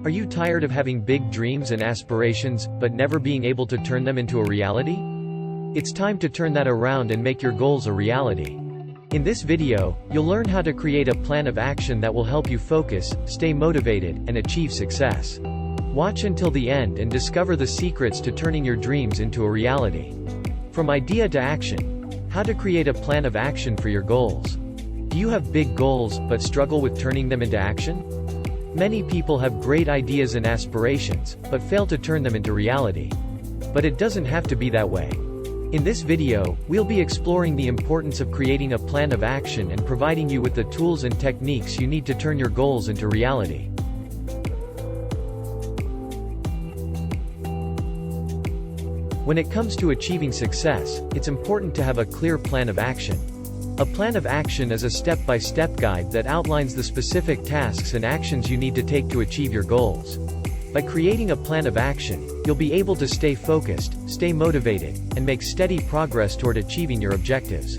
Are you tired of having big dreams and aspirations, but never being able to turn them into a reality? It's time to turn that around and make your goals a reality. In this video, you'll learn how to create a plan of action that will help you focus, stay motivated, and achieve success. Watch until the end and discover the secrets to turning your dreams into a reality. From idea to action. How to create a plan of action for your goals. Do you have big goals, but struggle with turning them into action? Many people have great ideas and aspirations, but fail to turn them into reality. But it doesn't have to be that way. In this video, we'll be exploring the importance of creating a plan of action and providing you with the tools and techniques you need to turn your goals into reality. When it comes to achieving success, it's important to have a clear plan of action. A plan of action is a step-by-step guide that outlines the specific tasks and actions you need to take to achieve your goals. By creating a plan of action, you'll be able to stay focused, stay motivated, and make steady progress toward achieving your objectives.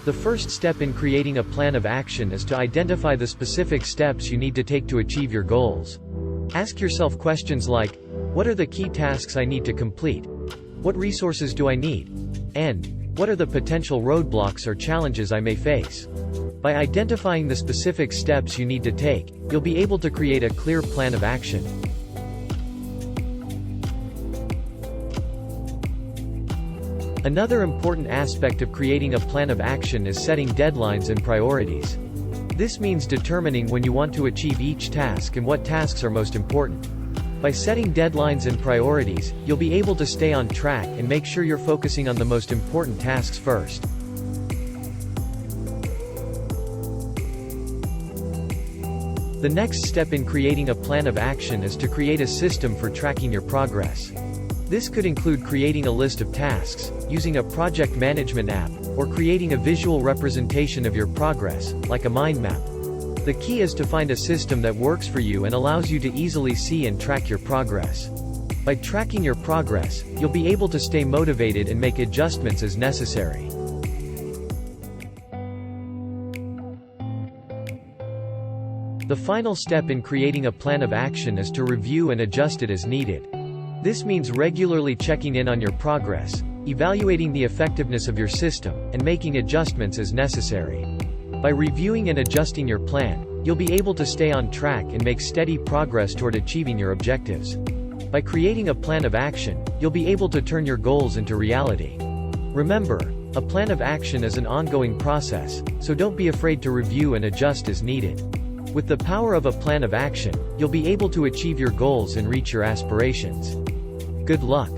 The first step in creating a plan of action is to identify the specific steps you need to take to achieve your goals. Ask yourself questions like, what are the key tasks I need to complete? What resources do I need? And, what are the potential roadblocks or challenges I may face? By identifying the specific steps you need to take, you'll be able to create a clear plan of action. Another important aspect of creating a plan of action is setting deadlines and priorities. This means determining when you want to achieve each task and what tasks are most important. By setting deadlines and priorities, you'll be able to stay on track and make sure you're focusing on the most important tasks first. The next step in creating a plan of action is to create a system for tracking your progress. This could include creating a list of tasks, using a project management app, or creating a visual representation of your progress, like a mind map. The key is to find a system that works for you and allows you to easily see and track your progress. By tracking your progress, you'll be able to stay motivated and make adjustments as necessary. The final step in creating a plan of action is to review and adjust it as needed. This means regularly checking in on your progress, evaluating the effectiveness of your system, and making adjustments as necessary. By reviewing and adjusting your plan, you'll be able to stay on track and make steady progress toward achieving your objectives. By creating a plan of action, you'll be able to turn your goals into reality. Remember, a plan of action is an ongoing process, so don't be afraid to review and adjust as needed. With the power of a plan of action, you'll be able to achieve your goals and reach your aspirations. Good luck!